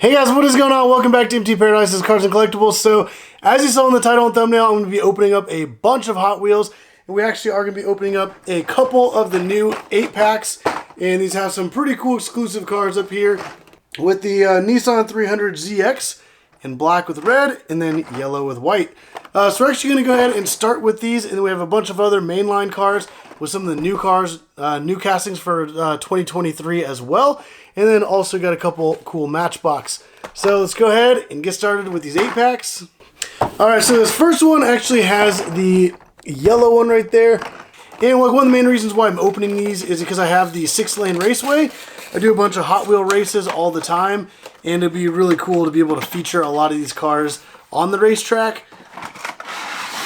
Hey guys, what is going on? Welcome back to MT Paradise's Cars and Collectibles. So, as you saw in the title and thumbnail, I'm going to be opening up a bunch of Hot Wheels. And we actually are going to be opening up a couple of the new 8-packs. And these have some pretty cool exclusive cars up here. With the Nissan 300ZX in black with red, and then yellow with white. So we're actually going to go ahead and start with these. And then we have a bunch of other mainline cars with some of the new cars, new castings for 2023 as well. And then also got a couple cool Matchbox. So let's go ahead and get started with these 8-packs. Alright, so this first one actually has the yellow one right there. And like one of the main reasons why I'm opening these is because I have the 6-lane raceway. I do a bunch of Hot Wheel races all the time. And it'd be really cool to be able to feature a lot of these cars on the racetrack.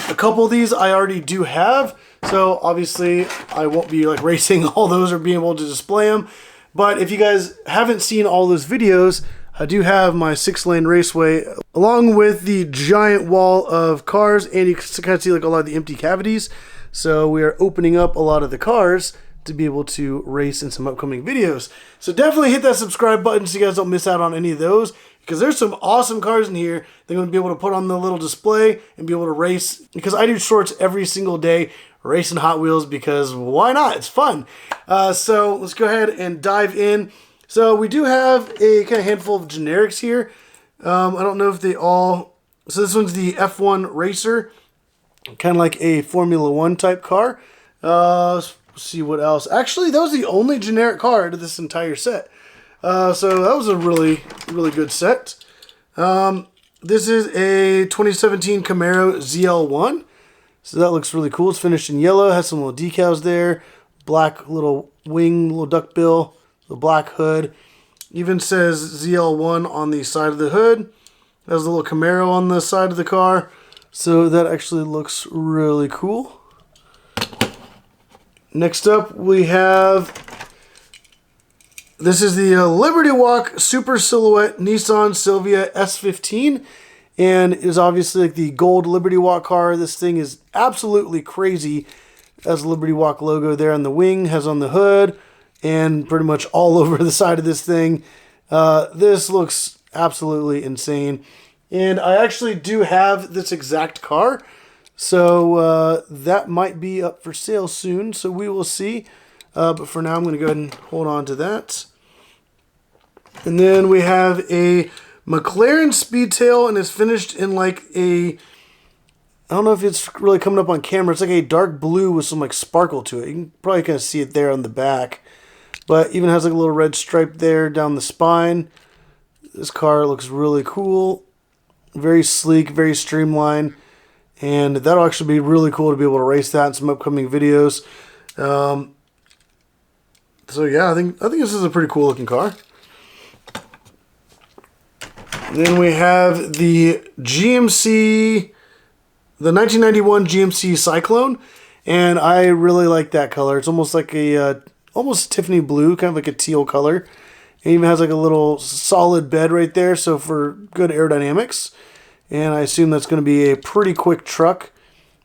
A couple of these I already do have. So obviously I won't be like racing all those or being able to display them. But if you guys haven't seen all those videos, I do have my 6-lane raceway along with the giant wall of cars, and you can kind of see like a lot of the empty cavities. So we are opening up a lot of the cars to be able to race in some upcoming videos. So definitely hit that subscribe button so you guys don't miss out on any of those, because there's some awesome cars in here they're going to be able to put on the little display and be able to race, because I do shorts every single day racing Hot Wheels, because why not? It's fun. So let's go ahead and dive in. So we do have a kind of handful of generics here. I don't know if they all... So this one's the F1 Racer, kind of like a Formula 1 type car. Let's see what else. Actually, that was the only generic car out of this entire set. So that was a really, really good set. This is a 2017 Camaro ZL1. So that looks really cool. It's finished in yellow. Has some little decals there. Black little wing, little duckbill. The black hood. Even says ZL1 on the side of the hood. Has a little Camaro on the side of the car. So that actually looks really cool. Next up we have... This is the Liberty Walk Super Silhouette Nissan Silvia S15. And it is obviously like the gold Liberty Walk car. This thing is absolutely crazy. It has the Liberty Walk logo there on the wing, has on the hood, and pretty much all over the side of this thing. This looks absolutely insane. And I actually do have this exact car. So that might be up for sale soon. So we will see. But for now, I'm going to go ahead and hold on to that. And then we have a McLaren Speedtail, and it's finished in like a... I don't know if it's really coming up on camera. It's like a dark blue with some like sparkle to it. You can probably kind of see it there on the back. But even has like a little red stripe there down the spine. This car looks really cool. Very sleek, very streamlined. And that'll actually be really cool to be able to race that in some upcoming videos. So yeah, I think this is a pretty cool looking car. Then we have the GMC, the 1991 GMC Cyclone, and I really like that color. It's almost like a almost Tiffany blue, kind of like a teal color. It even has like a little solid bed right there, so for good aerodynamics. And I assume that's going to be a pretty quick truck.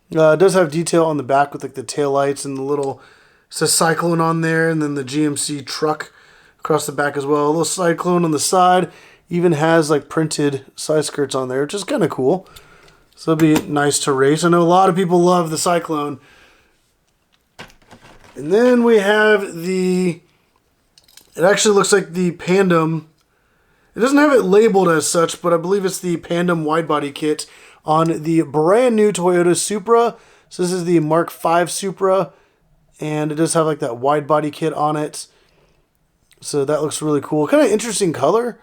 It does have detail on the back with like the taillights and the little... It says Cyclone on there, and then the GMC truck across the back as well. A little Cyclone on the side. Even has like printed side skirts on there, which is kind of cool. So it'll be nice to race. I know a lot of people love the Cyclone. And then we have the... It actually looks like the Pandem. It doesn't have it labeled as such, but I believe it's the Pandem wide body kit on the brand new Toyota Supra. So this is the Mark V Supra. And it does have like that wide body kit on it. So that looks really cool. Kind of interesting color.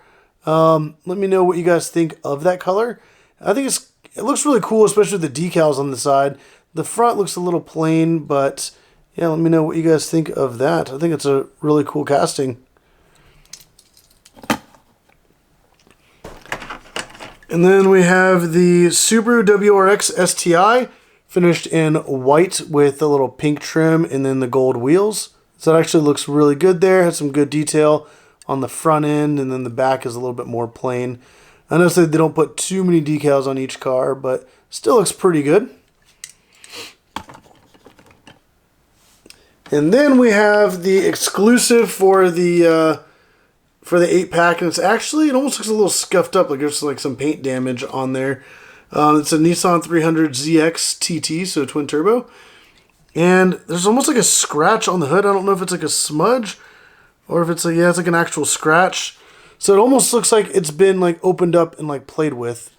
Let me know what you guys think of that color. I think it looks really cool, especially with the decals on the side. The front looks a little plain, but yeah, let me know what you guys think of that. I think it's a really cool casting. And then we have the Subaru WRX STI. Finished in white with the little pink trim and then the gold wheels. So it actually looks really good there. Has some good detail on the front end, and then the back is a little bit more plain. I know they don't put too many decals on each car, but still looks pretty good. And then we have the exclusive for the for the 8-pack, and it's actually, it almost looks a little scuffed up, like there's like some paint damage on there. It's a Nissan 300 ZX TT, so twin turbo. And there's almost like a scratch on the hood. I don't know if it's like a smudge or if it's like, yeah, it's like an actual scratch. So it almost looks like it's been like opened up and like played with.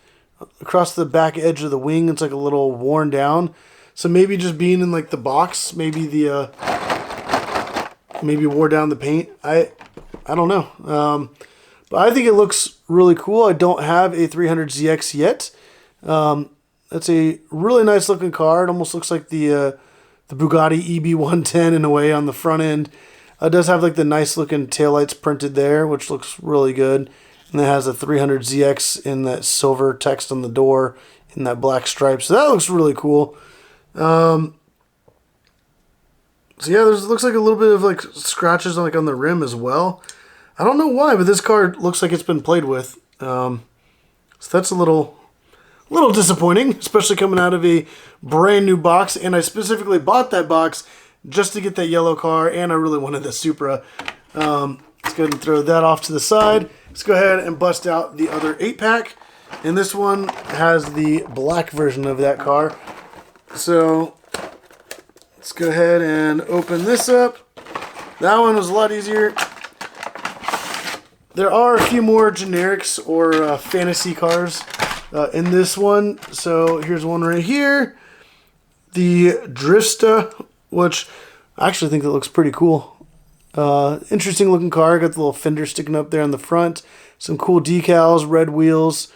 Across the back edge of the wing, it's like a little worn down. So maybe just being in like the box, maybe the maybe wore down the paint. I don't know. But I think it looks really cool. I don't have a 300ZX yet. It's a really nice looking car. It almost looks like the Bugatti EB110 in a way on the front end. It does have like the nice looking taillights printed there, which looks really good. And it has a 300ZX in that silver text on the door in that black stripe. So that looks really cool. So yeah, it looks like a little bit of like scratches on, like on the rim as well. I don't know why, but this car looks like it's been played with. So that's a little disappointing, especially coming out of a brand new box. And I specifically bought that box just to get that yellow car, and I really wanted the Supra. Let's go ahead and throw that off to the side. Let's go ahead and bust out the other 8-pack. And this one has the black version of that car. So let's go ahead and open this up. That one was a lot easier. There are a few more generics or fantasy cars in this one. So here's one right here. The Drista, which I actually think that looks pretty cool. Interesting looking car. Got the little fender sticking up there on the front. Some cool decals, red wheels.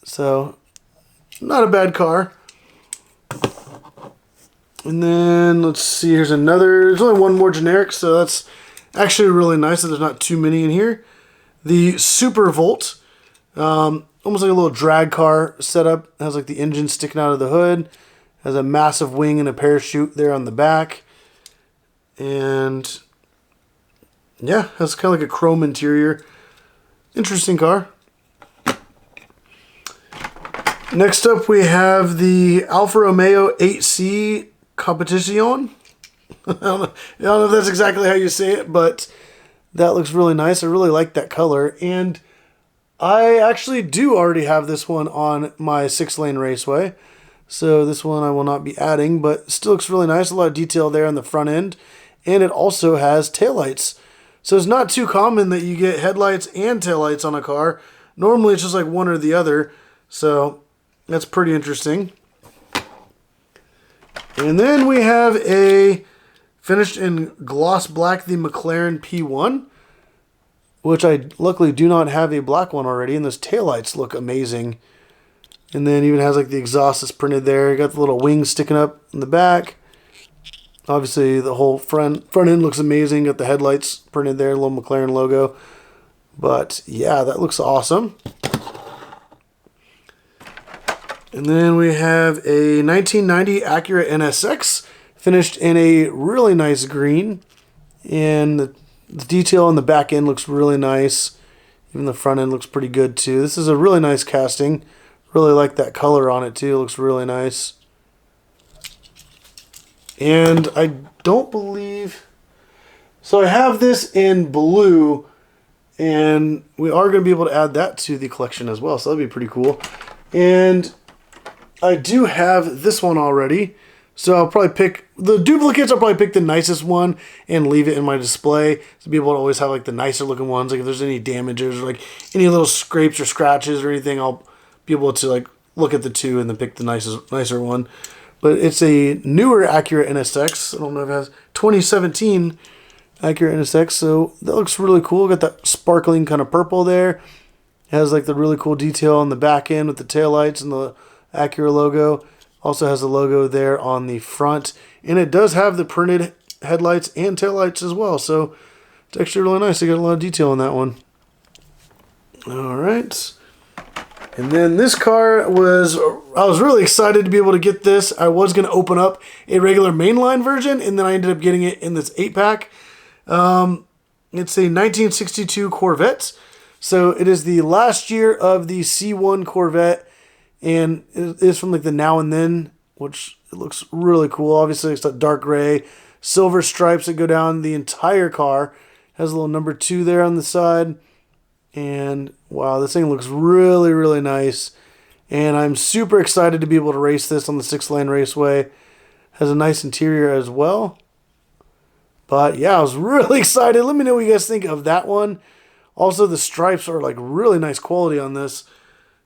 So not a bad car. And then let's see, here's another. There's only one more generic, so that's actually really nice that there's not too many in here. The Super Volt, almost like a little drag car setup. It has like the engine sticking out of the hood. Has a massive wing and a parachute there on the back. And yeah, has kind of like a chrome interior. Interesting car. Next up we have the Alfa Romeo 8C Competition. I don't know if that's exactly how you say it, but that looks really nice. I really like that color. And I actually do already have this one on my 6-lane raceway. So this one I will not be adding, but it still looks really nice. A lot of detail there on the front end. And it also has taillights. So it's not too common that you get headlights and taillights on a car. Normally it's just like one or the other. So that's pretty interesting. And then we have a finished in gloss black, the McLaren P1, which I luckily do not have a black one already. And those taillights look amazing. And then even has like the exhaust is printed there. You got the little wings sticking up in the back. Obviously the whole front end looks amazing. Got the headlights printed there, little McLaren logo. But yeah, that looks awesome. And then we have a 1990 Acura NSX finished in a really nice green. And the detail on the back end looks really nice. Even the front end looks pretty good too. This is a really nice casting. Really like that color on it too. It looks really nice. And I don't believe... So I have this in blue. And we are going to be able to add that to the collection as well. So that'd be pretty cool. And I do have this one already. So I'll probably pick... The duplicates, I'll probably pick the nicest one and leave it in my display. To be able to always have like the nicer looking ones. Like if there's any damages or like any little scrapes or scratches or anything, I'll be able to like look at the two and then pick the nicer one. But it's a newer Acura NSX. I don't know if it has 2017 Acura NSX. So that looks really cool. Got that sparkling kind of purple there. It has like the really cool detail on the back end with the taillights and the Acura logo. Also has the logo there on the front. And it does have the printed headlights and taillights as well. So it's actually really nice. They got a lot of detail on that one. Alright. And then this car I was really excited to be able to get this. I was going to open up a regular mainline version, and then I ended up getting it in this 8-pack. It's a 1962 Corvette. So it is the last year of the C1 Corvette, and it is from like the Now and Then, which it looks really cool. Obviously, it's that dark gray, silver stripes that go down the entire car. Has a little number 2 there on the side. And wow, this thing looks really, really nice. And I'm super excited to be able to race this on the 6-lane raceway. Has a nice interior as well. But yeah, I was really excited. Let me know what you guys think of that one. Also, the stripes are like really nice quality on this.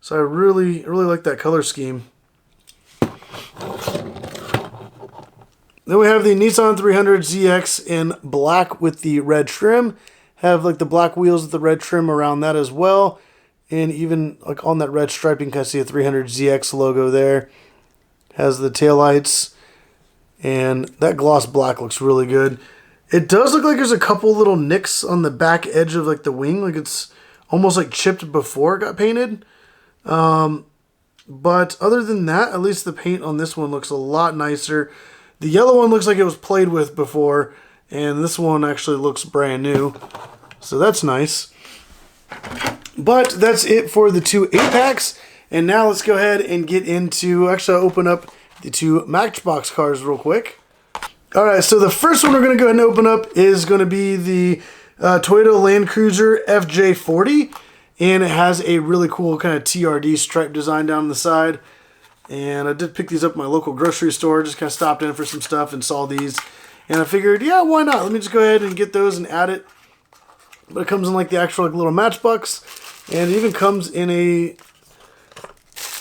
So I really like that color scheme. Then we have the Nissan 300ZX in black with the red trim. Have like the black wheels with the red trim around that as well. And even like on that red striping, you can see a 300ZX logo there. Has the taillights. And that gloss black looks really good. It does look like there's a couple little nicks on the back edge of like the wing. Like it's almost like chipped before it got painted. But other than that, at least the paint on this one looks a lot nicer. The yellow one looks like it was played with before. And this one actually looks brand new. So that's nice. But that's it for the two 8-packs. And now let's go ahead and get into... Actually, I'll open up the two Matchbox cars real quick. Alright, so the first one we're going to go ahead and open up is going to be the Toyota Land Cruiser FJ40. And it has a really cool kind of TRD stripe design down the side. And I did pick these up at my local grocery store. Just kind of stopped in for some stuff and saw these. And I figured, yeah, why not? Let me just go ahead and get those and add it. But it comes in like the actual like little Matchbox. And it even comes in a...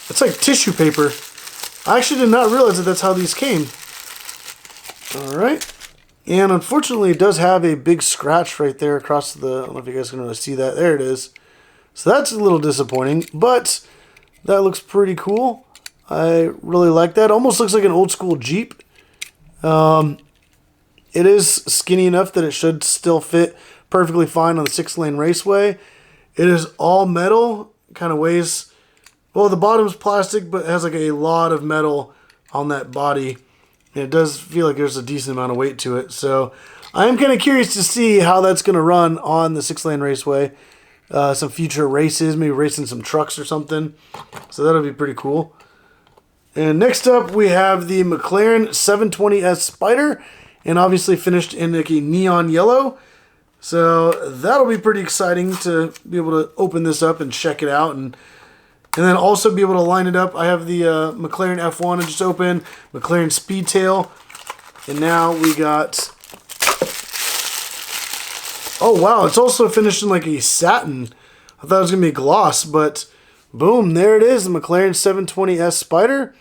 It's like tissue paper. I actually did not realize that that's how these came. Alright. And unfortunately it does have a big scratch right there across the... I don't know if you guys can really see that. There it is. So that's a little disappointing. But that looks pretty cool. I really like that. Almost looks like an old school Jeep. It is skinny enough that it should still fit perfectly fine on the 6-lane raceway. It is all metal. Kind of weighs... Well, the bottom's plastic, but it has like a lot of metal on that body. And it does feel like there's a decent amount of weight to it. So I am kind of curious to see how that's going to run on the 6-lane raceway. Some future races, maybe racing some trucks or something. So that'll be pretty cool. And next up, we have the McLaren 720S Spider. And obviously finished in like a neon yellow. So that'll be pretty exciting to be able to open this up and check it out. And then also be able to line it up. I have the McLaren F1 I just opened. McLaren Speedtail. And now we got... Oh wow, it's also finished in like a satin. I thought it was going to be gloss, but boom, there it is. The McLaren 720S Spider.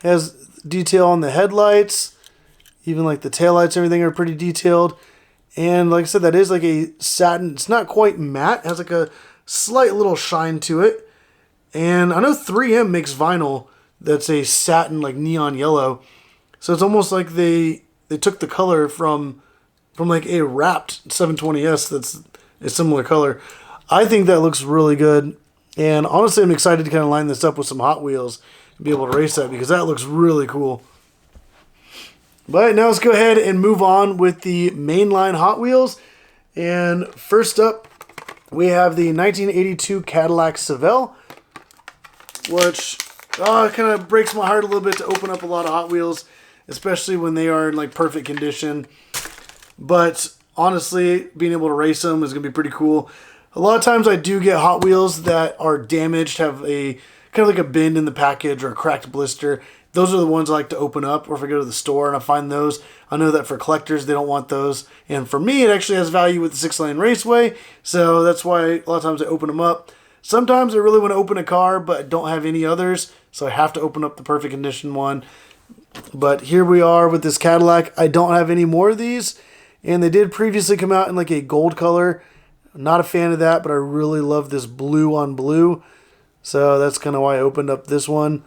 Has detail on the headlights. Even like the taillights, everything are pretty detailed. And like I said, that is like a satin. It's not quite matte. It has like a slight little shine to it. And I know 3M makes vinyl that's a satin like neon yellow. So it's almost like they took the color from like a wrapped 720S that's a similar color. I think that looks really good. And honestly, I'm excited to kind of line this up with some Hot Wheels and be able to race that because that looks really cool. But now let's go ahead and move on with the mainline Hot Wheels. And first up, we have the 1982 Cadillac Seville, which kind of breaks my heart a little bit to open up a lot of Hot Wheels, especially when they are in like perfect condition. But honestly, being able to race them is going to be pretty cool. A lot of times I do get Hot Wheels that are damaged, have a kind of like a bend in the package or a cracked blister. Those are the ones I like to open up, or if I go to the store and I find those, I know that for collectors, they don't want those. And for me, it actually has value with the 6-lane raceway, so that's why a lot of times I open them up. Sometimes I really want to open a car, but I don't have any others, so I have to open up the perfect condition one. But here we are with this Cadillac. I don't have any more of these, and they did previously come out in like a gold color. Not a fan of that, but I really love this blue on blue, so that's kind of why I opened up this one.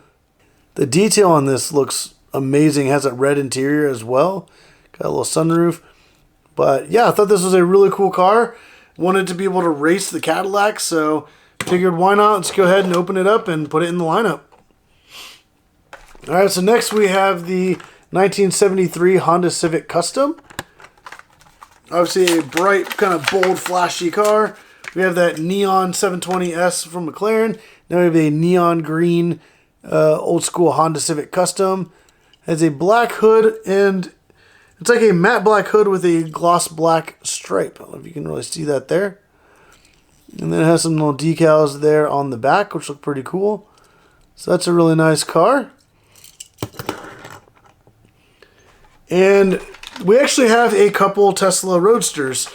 The detail on this looks amazing. It has a red interior as well. Got a little sunroof. But yeah, I thought this was a really cool car. Wanted to be able to race the Cadillac, so figured why not? Let's go ahead and open it up and put it in the lineup. Alright, so next we have the 1973 Honda Civic Custom. Obviously a bright, kind of bold, flashy car. We have that neon 720S from McLaren. Now we have a neon green old school Honda Civic Custom. Has a black hood, and it's like a matte black hood with a gloss black stripe. I don't know if you can really see that there. And then it has some little decals there on the back, which look pretty cool. So that's a really nice car. And we actually have a couple Tesla Roadsters.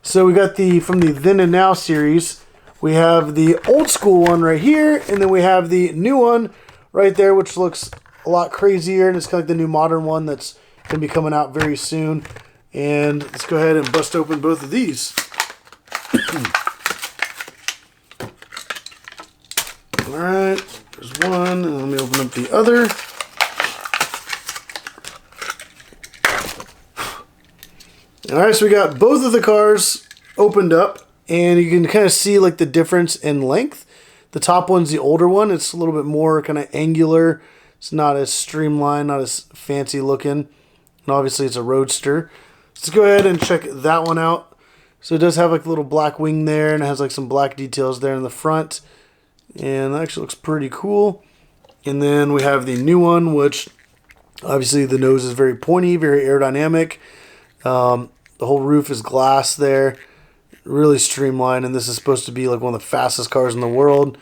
So we got from the Then and Now series. We have the old school one right here, and then we have the new one right there, which looks a lot crazier, and it's kind of like the new modern one that's going to be coming out very soon. And let's go ahead and bust open both of these. Alright, there's one, and let me open up the other. Alright, so we got both of the cars opened up, and you can kind of see like the difference in length. The top one's the older one. It's a little bit more kind of angular. It's not as streamlined, not as fancy looking. And obviously it's a Roadster. Let's go ahead and check that one out. So it does have like a little black wing there, and it has like some black details there in the front. And that actually looks pretty cool. And then we have the new one, which obviously the nose is very pointy, very aerodynamic. The whole roof is glass there. Really streamlined, and this is supposed to be like one of the fastest cars in the world.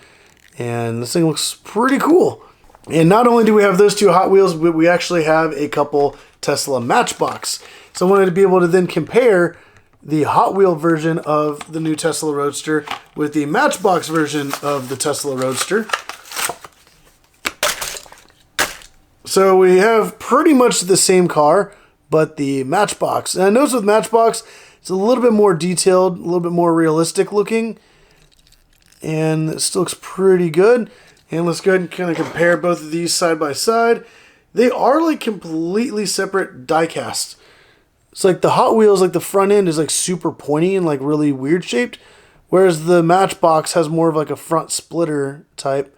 And this thing looks pretty cool. And not only do we have those two Hot Wheels, but we actually have a couple Tesla Matchbox. So I wanted to be able to then compare the Hot Wheel version of the new Tesla Roadster with the Matchbox version of the Tesla Roadster. So we have pretty much the same car, but the Matchbox. And I noticed with Matchbox, it's a little bit more detailed, a little bit more realistic looking. And it still looks pretty good. And let's go ahead and kind of compare both of these side by side. They are like completely separate diecast. It's like the Hot Wheels, like the front end is like super pointy and like really weird shaped. Whereas the Matchbox has more of like a front splitter type.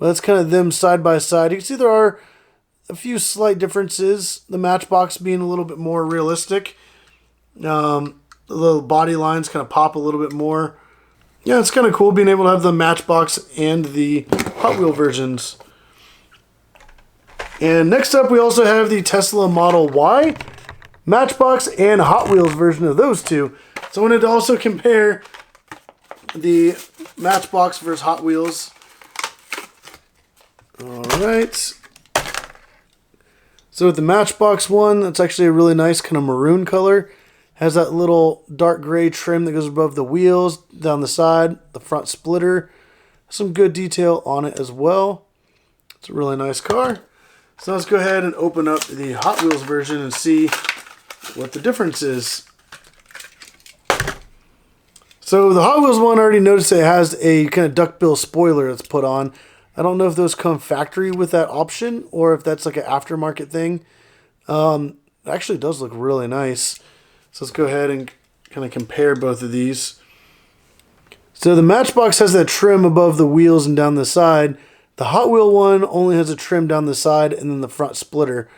But that's kind of them side by side. You can see there are a few slight differences. The Matchbox being a little bit more realistic. The little body lines kind of pop a little bit more. Yeah, it's kind of cool being able to have the Matchbox and the Hot Wheel versions. And next up, we also have the Tesla Model Y, Matchbox, and Hot Wheels version of those two. So I wanted to also compare the Matchbox versus Hot Wheels. Alright. So with the Matchbox one, that's actually a really nice kind of maroon color. Has that little dark gray trim that goes above the wheels, down the side, the front splitter. Some good detail on it as well. It's a really nice car. So let's go ahead and open up the Hot Wheels version and see what the difference is. So the Hot Wheels one, I already noticed it has a kind of duckbill spoiler that's put on. I don't know if those come factory with that option or if that's like an aftermarket thing. It actually does look really nice. So let's go ahead and kind of compare both of these. So the Matchbox has that trim above the wheels and down the side. The Hot Wheel one only has a trim down the side and then the front splitter.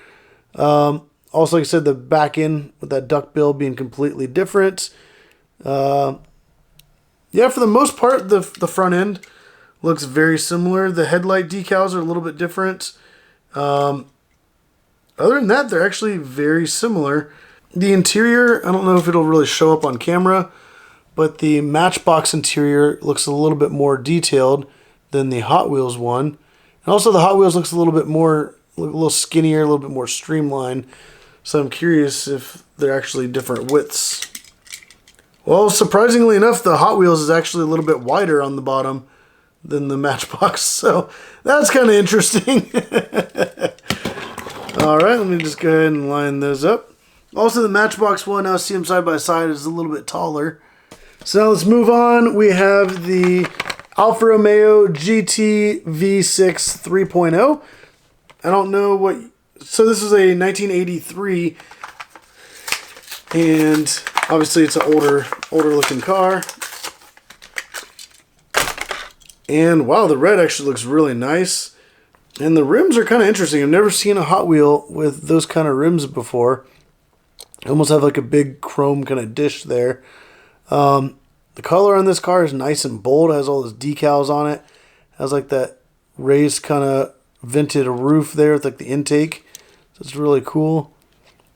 Also, like I said, the back end with that duckbill being completely different. Yeah, for the most part, the front end looks very similar. The headlight decals are a little bit different. Other than that, they're actually very similar. The interior, I don't know if it'll really show up on camera, but the Matchbox interior looks a little bit more detailed than the Hot Wheels one. And also the Hot Wheels looks a little bit more, a little skinnier, a little bit more streamlined. So I'm curious if they're actually different widths. Well, surprisingly enough, the Hot Wheels is actually a little bit wider on the bottom than the Matchbox. So that's kind of interesting. All right, let me just go ahead and line those up. Also, the Matchbox one, now see them side by side, is a little bit taller. So now let's move on. We have the Alfa Romeo GT V6 3.0. I don't know what... So this is a 1983. And obviously it's an older looking car. And wow, the red actually looks really nice. And the rims are kind of interesting. I've never seen a Hot Wheel with those kind of rims before. Almost have like a big chrome kind of dish there. The color on this car is nice and bold. It has all those decals on it. It has like that raised kind of vented roof there with like the intake. So it's really cool.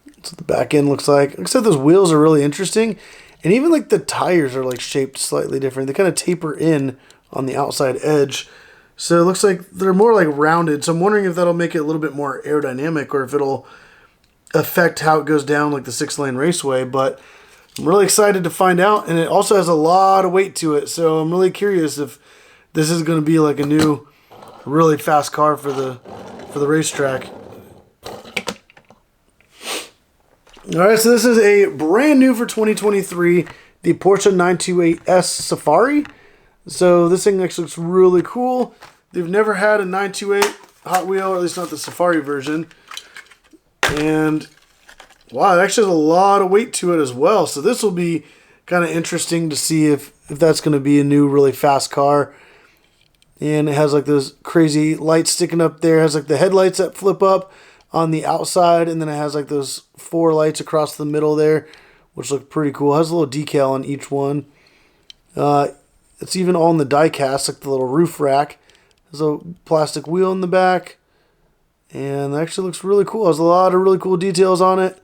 That's what the back end looks like. Like I said, those wheels are really interesting. And even like the tires are like shaped slightly different. They kind of taper in on the outside edge. So it looks like they're more like rounded. So I'm wondering if that'll make it a little bit more aerodynamic or if it'll affect how it goes down like the 6-lane raceway. But I'm really excited to find out. And it also has a lot of weight to it. So I'm really curious if this is going to be like a new really fast car for the racetrack. Alright, so this is a brand new for 2023, the Porsche 928S Safari. So this thing actually looks really cool. They've never had a 928 Hot Wheel, or at least not the Safari version. And wow, it actually has a lot of weight to it as well. So this will be kind of interesting to see if that's going to be a new really fast car. And it has like those crazy lights sticking up there. It has like the headlights that flip up on the outside, and then it has like those 4 lights across the middle there, which look pretty cool. It has a little decal on each one. It's even on the diecast, like the little roof rack. There's a plastic wheel in the back, and it actually looks really cool. It has a lot of really cool details on it.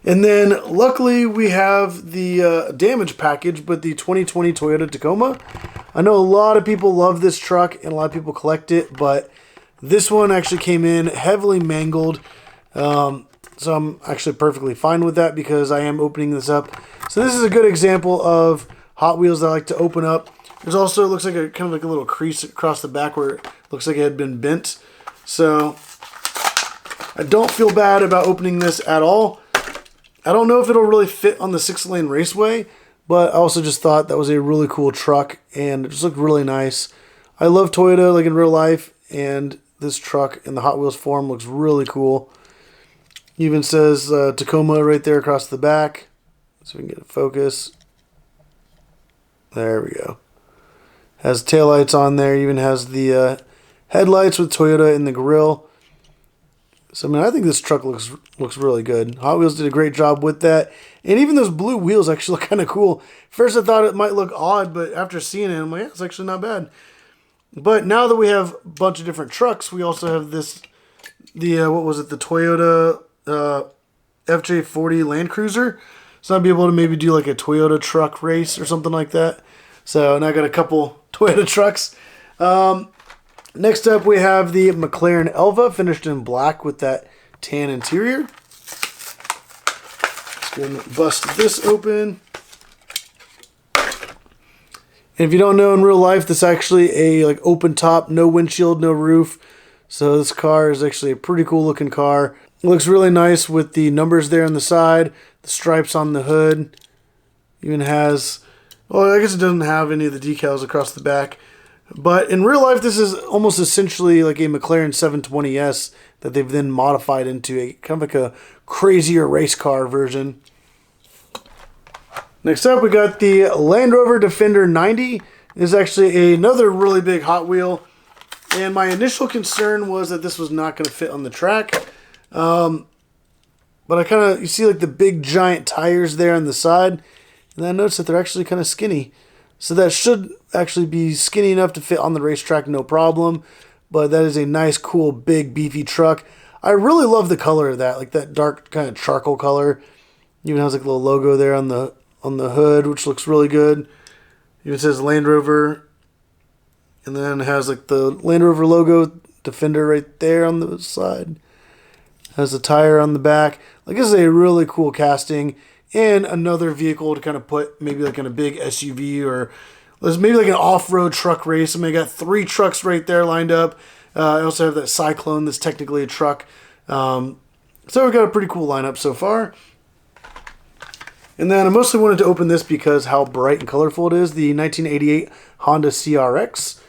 And then luckily we have the damage package, but the 2020 Toyota Tacoma. I know a lot of people love this truck and a lot of people collect it, but this one actually came in heavily mangled. So I'm actually perfectly fine with that because I am opening this up. So this is a good example of Hot Wheels that I like to open up. There's also, it looks like a kind of like a little crease across the back where it looks like it had been bent. So I don't feel bad about opening this at all. I don't know if it'll really fit on the 6-lane raceway, but I also just thought that was a really cool truck and it just looked really nice. I love Toyota like in real life, and this truck in the Hot Wheels form looks really cool. Even says Tacoma right there across the back. So we can get a focus. There we go. Has taillights on there. Even has the headlights with Toyota in the grille. So I mean, I think this truck looks really good. Hot Wheels did a great job with that. And even those blue wheels actually look kind of cool. First I thought it might look odd, but after seeing it, I'm like, yeah, it's actually not bad. But now that we have a bunch of different trucks, we also have this, what was it, the Toyota FJ40 Land Cruiser. So I'll be able to maybe do like a Toyota truck race or something like that. So now I got a couple Toyota trucks. Next up we have the McLaren Elva, finished in black with that tan interior. Let's go and bust this open. And if you don't know, in real life, this is actually a like open top, no windshield, no roof. So this car is actually a pretty cool looking car. It looks really nice with the numbers there on the side, the stripes on the hood. Even has, well, I guess it doesn't have any of the decals across the back. But in real life, this is almost essentially like a McLaren 720S that they've then modified into a kind of like a crazier race car version. Next up, we got the Land Rover Defender 90. This is actually another really big Hot Wheel. And my initial concern was that this was not going to fit on the track. But I kind of, you see like the big giant tires there on the side. And I noticed that they're actually kind of skinny. So that should actually be skinny enough to fit on the racetrack, no problem. But that is a nice, cool, big, beefy truck. I really love the color of that, like that dark kind of charcoal color. Even has like a little logo there on the hood, which looks really good. Even says Land Rover. And then it has like the Land Rover logo, Defender right there on the side. Has a tire on the back. Like, this is a really cool casting. And another vehicle to kind of put maybe like in a big SUV, or there's maybe like an off-road truck race. I mean, I got 3 trucks right there lined up. I also have that Cyclone that's technically a truck. So we've got a pretty cool lineup so far. And then I mostly wanted to open this because how bright and colorful it is. The 1988 Honda CRX.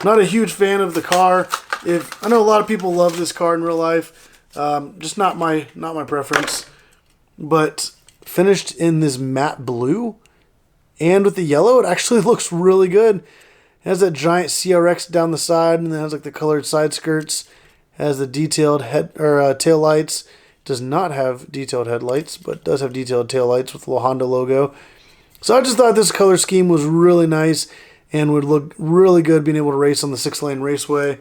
Not a huge fan of the car. I know a lot of people love this car in real life. Just not my preference. But finished in this matte blue and with the yellow, it actually looks really good. It has that giant CRX down the side, and then has like the colored side skirts. Has the detailed tail lights. Does not have detailed headlights, but does have detailed tail lights with the little Honda logo. So I just thought this color scheme was really nice and would look really good being able to race on the 6-lane raceway.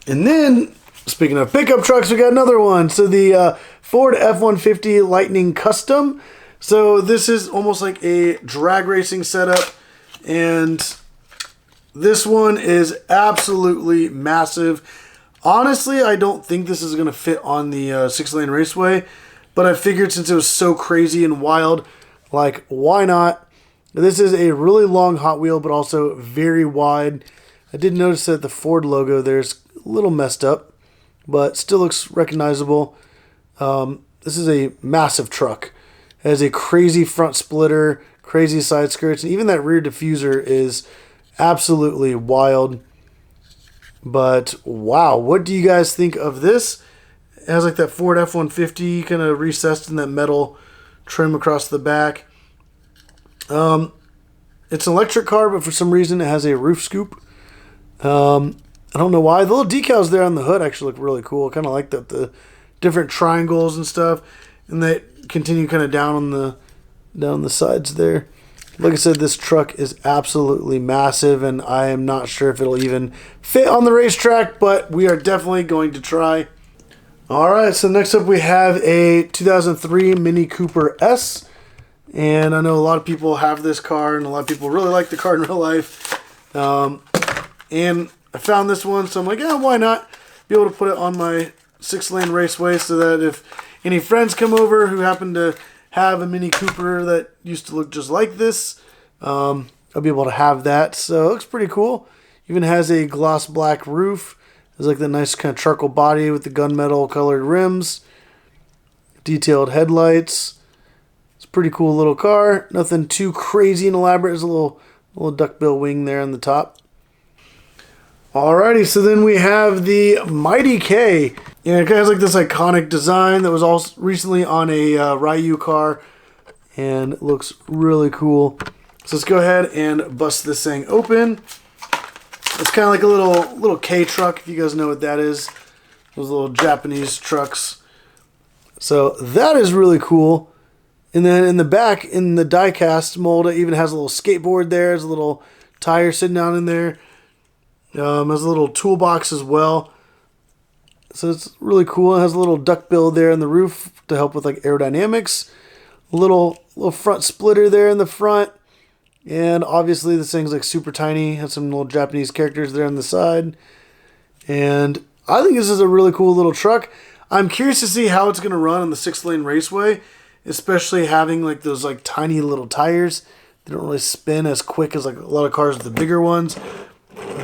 And then, speaking of pickup trucks, we got another one. So the Ford F-150 Lightning Custom. So this is almost like a drag racing setup, and this one is absolutely massive. Honestly, I don't think this is going to fit on the 6-lane raceway, but I figured since it was so crazy and wild, like, why not? This is a really long Hot Wheel, but also very wide. I did notice that the Ford logo there's a little messed up, but still looks recognizable. This is a massive truck. It has a crazy front splitter, crazy side skirts, and even that rear diffuser is absolutely wild. But wow, what do you guys think of this? It has like that Ford F-150 kind of recessed in that metal trim across the back. It's an electric car, but for some reason it has a roof scoop. I don't know why. The little decals there on the hood actually look really cool. Kind of like the different triangles and stuff, and they continue kind of down the sides there. Like I said, this truck is absolutely massive, and I am not sure if it'll even fit on the racetrack, but we are definitely going to try. All right, so next up we have a 2003 Mini Cooper S, and I know a lot of people have this car, and a lot of people really like the car in real life. And I found this one, so I'm like, yeah, why not be able to put it on my 6-lane raceway so that if any friends come over who happen to have a Mini Cooper that used to look just like this, I'll be able to have that. So it looks pretty cool. Even has a gloss black roof. It's like the nice kind of charcoal body with the gunmetal colored rims. Detailed headlights. It's a pretty cool little car. Nothing too crazy and elaborate. There's a little duckbill wing there on the top. Alrighty, so then we have the Mighty K. And it has like this iconic design that was also recently on a Ryu car, and it looks really cool. So let's go ahead and bust this thing open. It's kind of like a little K truck, if you guys know what that is. Those little Japanese trucks. So that is really cool. And then in the back, in the diecast mold, it even has a little skateboard there. There's a little tire sitting down in there. Has a little toolbox as well. So it's really cool. It has a little duckbill there in the roof to help with like aerodynamics. A little front splitter there in the front. And obviously this thing's like super tiny. Has some little Japanese characters there on the side. And I think this is a really cool little truck. I'm curious to see how it's going to run on the 6-lane raceway, especially having like those like tiny little tires. They don't really spin as quick as like a lot of cars with the bigger ones.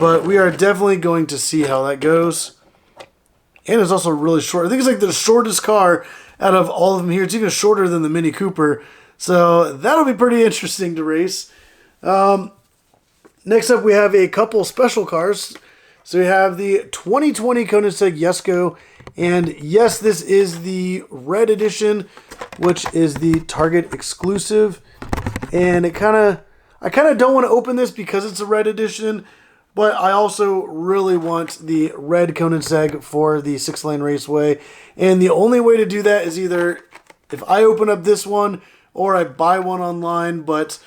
But we are definitely going to see how that goes. And it's also really short. I think it's like the shortest car out of all of them here. It's even shorter than the Mini Cooper. So that'll be pretty interesting to race. Next up, we have a couple special cars. So we have the 2020 Koenigsegg Jesko. And yes, this is the red edition, which is the Target exclusive. And I kind of don't want to open this because it's a red edition. But I also really want the red Koenigsegg for the 6-lane raceway. And the only way to do that is either if I open up this one or I buy one online. But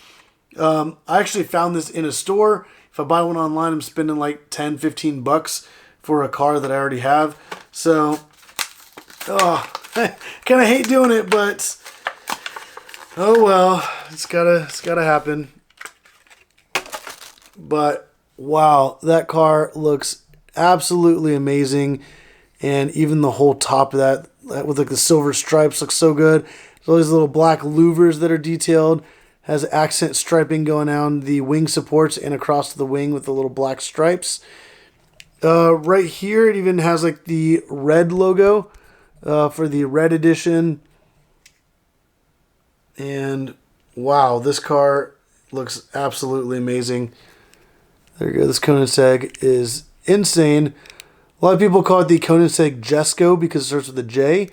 I actually found this in a store. If I buy one online, I'm spending like 10, 15 bucks for a car that I already have. So, I kind of hate doing it, but oh well, it's gotta happen. But wow, that car looks absolutely amazing, and even the whole top of that with like the silver stripes looks so good. There's all these little black louvers that are detailed. Has accent striping going down the wing supports and across the wing with the little black stripes. Right here, it even has like the red logo for the red edition. And wow, this car looks absolutely amazing. There you go. This Koenigsegg is insane. A lot of people call it the Koenigsegg Jesko because it starts with a J.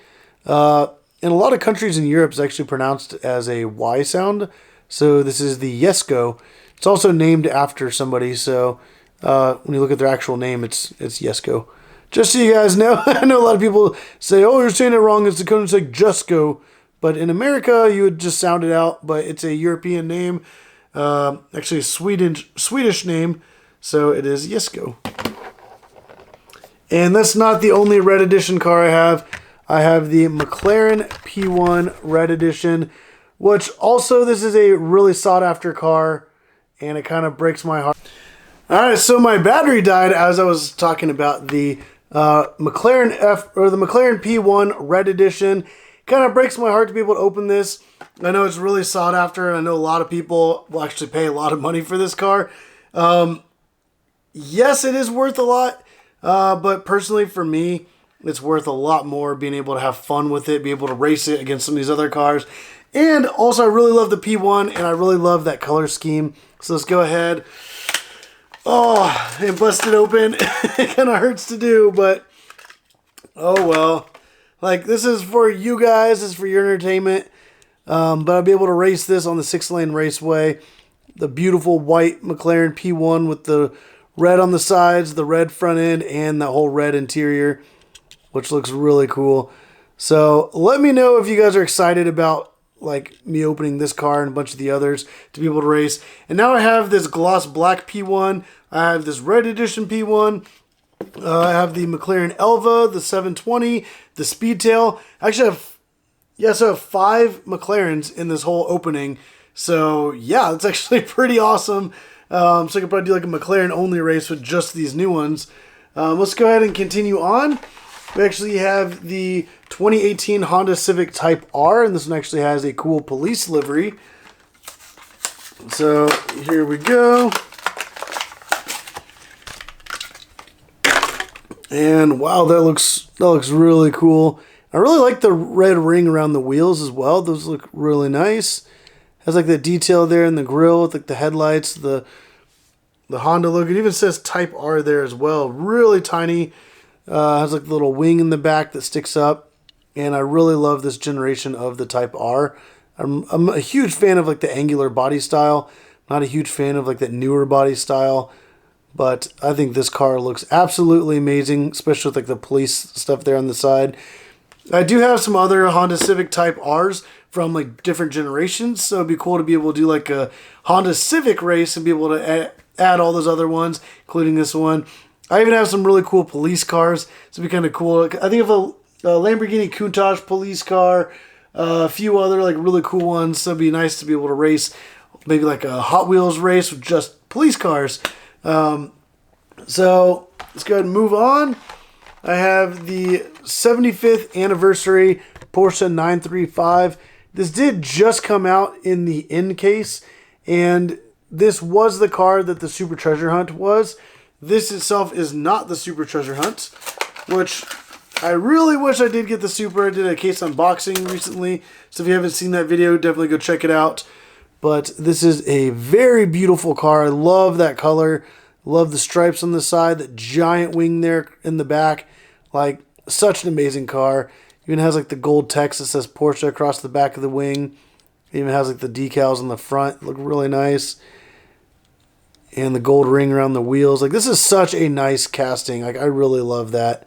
In a lot of countries in Europe, it's actually pronounced as a Y sound. So this is the Jesko. It's also named after somebody. So when you look at their actual name, it's Jesko. Just so you guys know, I know a lot of people say, "Oh, you're saying it wrong. It's the Koenigsegg Jesko." But in America, you would just sound it out. But it's a European name, actually a Swedish name. So it is Jesko. And that's not the only red edition car I have. I have the McLaren P1 red edition. which also this is a really sought after car, and it kind of breaks my heart. All right, so my battery died as I was talking about the McLaren P1 Red Edition. Kind of breaks my heart to be able to open this. I know it's really sought after, and I know a lot of people will actually pay a lot of money for this car. Yes, it is worth a lot, but personally for me, it's worth a lot more being able to have fun with it, be able to race it against some of these other cars. And also, I really love the P1, and I really love that color scheme. So let's go ahead. Oh, and bust it open. It kind of hurts to do, but oh well. Like, this is for you guys. This is for your entertainment. But I'll be able to race this on the 6-lane raceway. The beautiful white McLaren P1 with the red on the sides, the red front end, and the whole red interior, which looks really cool. So let me know if you guys are excited about like me opening this car and a bunch of the others to be able to race. And now I have this gloss black P1. I have this red edition P1. I have the McLaren Elva, the 720, the Speedtail. Actually, I have 5 McLarens in this whole opening. So yeah, it's actually pretty awesome. So I could probably do like a McLaren only race with just these new ones. Let's go ahead and continue on. We actually have the 2018 Honda Civic Type R, and this one actually has a cool police livery. So here we go. And wow, that looks really cool. I really like the red ring around the wheels as well. Those look really nice. Has like the detail there in the grille with like the headlights, the Honda logo. It even says Type R there as well. Really tiny. Has like the little wing in the back that sticks up. And I really love this generation of the Type R. I'm a huge fan of like the angular body style. Not a huge fan of like that newer body style. But I think this car looks absolutely amazing, especially with like the police stuff there on the side. I do have some other Honda Civic Type Rs from like different generations, so it'd be cool to be able to do like a Honda Civic race and be able to add all those other ones, including this one. I even have some really cool police cars, so it'd be kind of cool. I think of a Lamborghini Countach police car, a few other like really cool ones, so it'd be nice to be able to race maybe like a Hot Wheels race with just police cars. So let's go ahead and move on. I have the 75th anniversary Porsche 935. This did just come out in the in case, and this was the car that the Super Treasure Hunt was. This itself is not the Super Treasure Hunt, which I really wish I did get the Super. I did a case unboxing recently, so if you haven't seen that video, definitely go check it out. But this is a very beautiful car. I love that color. Love the stripes on the side, that giant wing there in the back. Like, such an amazing car. Even has like the gold text that says Porsche across the back of the wing. It even has like the decals on the front. Look really nice. And the gold ring around the wheels. Like, this is such a nice casting. Like, I really love that.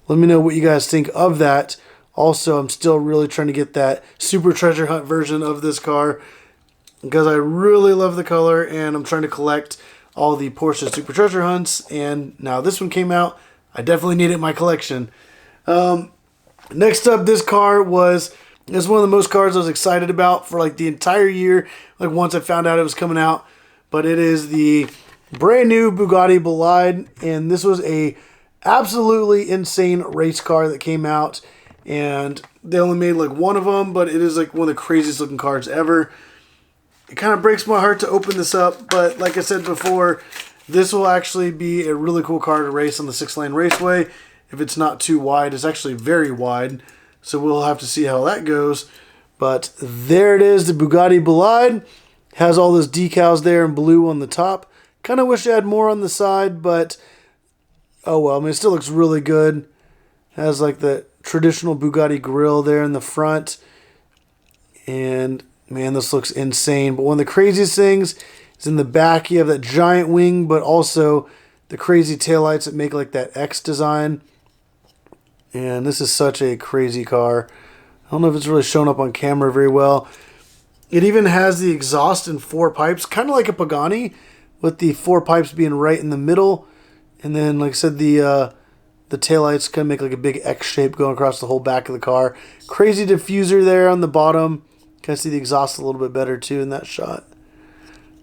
Let me know what you guys think of that. Also, I'm still really trying to get that Super Treasure Hunt version of this car, because I really love the color, and I'm trying to collect all the Porsche Super Treasure Hunts, and now this one came out. I definitely need it in my collection. Next up, this car is one of the most cars I was excited about for like the entire year, like once I found out it was coming out. But it is the brand new Bugatti Bolide, and this was a absolutely insane race car that came out, and they only made like one of them, but it is like one of the craziest looking cars ever. It kind of breaks my heart to open this up, but like I said before, this will actually be a really cool car to race on the 6-lane raceway. If it's not too wide, it's actually very wide, so we'll have to see how that goes. But there it is, the Bugatti Bolide. Has all those decals there in blue on the top. Kind of wish I had more on the side, but oh well. I mean, it still looks really good. Has like the traditional Bugatti grille there in the front. And man, this looks insane. But one of the craziest things is in the back, you have that giant wing, but also the crazy taillights that make like that X design. And this is such a crazy car. I don't know if it's really shown up on camera very well. It even has the exhaust in 4 pipes, kind of like a Pagani, with the 4 pipes being right in the middle. And then, like I said, the taillights kind of make like a big X shape going across the whole back of the car. Crazy diffuser there on the bottom. Kind of see the exhaust a little bit better too in that shot.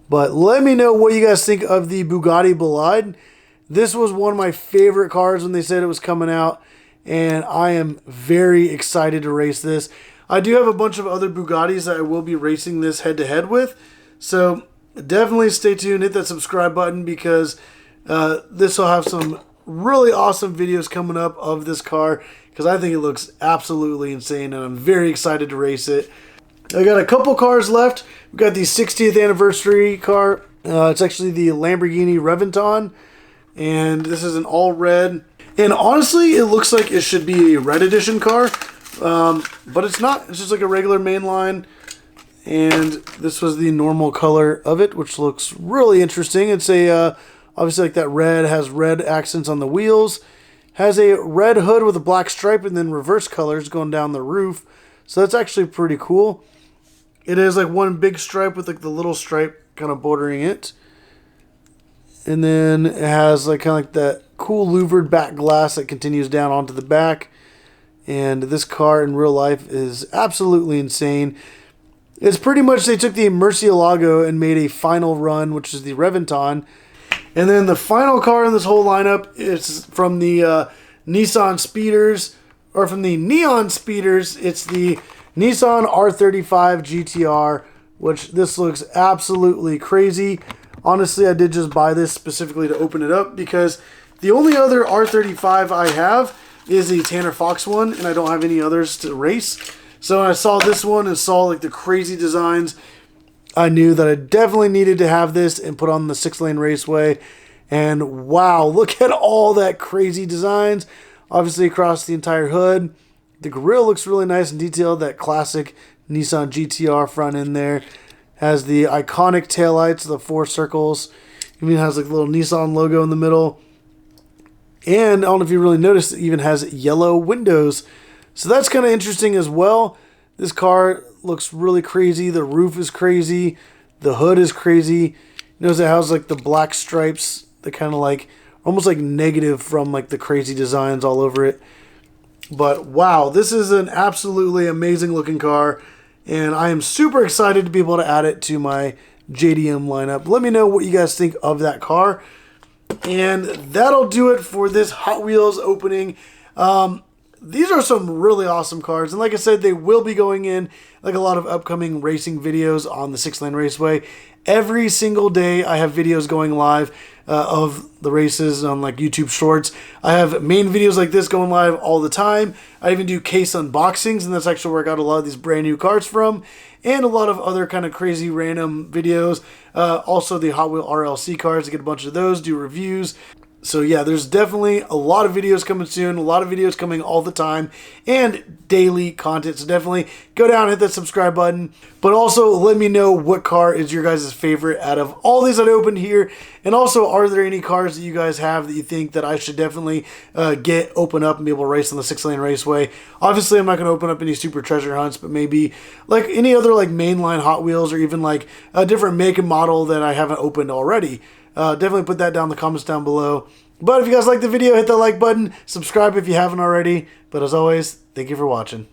But let me know what you guys think of the Bugatti Bolide. This was one of my favorite cars when they said it was coming out, and I am very excited to race this. I do have a bunch of other Bugattis that I will be racing this head-to-head with, so definitely stay tuned, hit that subscribe button, because this will have some really awesome videos coming up of this car, because I think it looks absolutely insane, and I'm very excited to race it. I got a couple cars left. We've got the 60th anniversary car. It's actually the Lamborghini Reventon, and this is an all red. And honestly, it looks like it should be a red edition car, but it's not. It's just like a regular mainline, and this was the normal color of it, which looks really interesting. It's a obviously like that red, has red accents on the wheels, has a red hood with a black stripe, and then reverse colors going down the roof. So that's actually pretty cool. It is like one big stripe with like the little stripe kind of bordering it. And then it has like kind of like that cool louvered back glass that continues down onto the back. And this car in real life is absolutely insane. It's pretty much, they took the Murcielago and made a final run, which is the Reventon. And then the final car in this whole lineup is from the Nissan Speeders, or from the Neon Speeders. It's the Nissan R35 GTR, which this looks absolutely crazy. Honestly, I did just buy this specifically to open it up because the only other R35 I have is the Tanner Fox one, and I don't have any others to race. So when I saw this one and saw like the crazy designs, I knew that I definitely needed to have this and put on the 6-lane raceway. And wow, look at all that crazy designs. Obviously across the entire hood. The grille looks really nice and detailed. That classic Nissan GTR front end there. Has the iconic taillights, the 4 circles. Even has like a little Nissan logo in the middle. And I don't know if you really noticed, it even has yellow windows. So that's kind of interesting as well. This car looks really crazy. The roof is crazy. The hood is crazy. Notice it has like the black stripes. That kind of like, almost like negative from like the crazy designs all over it. But wow, this is an absolutely amazing looking car, and I am super excited to be able to add it to my JDM lineup. Let me know what you guys think of that car, and that'll do it for this Hot Wheels opening. These are some really awesome cars, and like I said, they will be going in like a lot of upcoming racing videos on the 6-lane raceway. Every single day I have videos going live of the races on like YouTube Shorts. I have main videos like this going live all the time. I even do case unboxings, and that's actually where I got a lot of these brand new cars from, and a lot of other kind of crazy random videos. Also the Hot Wheel RLC cars, I get a bunch of those, do reviews. So yeah, there's definitely a lot of videos coming soon, a lot of videos coming all the time, and daily content. So definitely go down and hit that subscribe button. But also let me know what car is your guys' favorite out of all these that I opened here. And also, are there any cars that you guys have that you think that I should definitely open up and be able to race on the 6-lane raceway? Obviously, I'm not going to open up any super treasure hunts, but maybe like any other like mainline Hot Wheels, or even like a different make and model that I haven't opened already. Definitely put that down in the comments down below. But if you guys like the video, hit that like button. Subscribe if you haven't already. But as always, thank you for watching.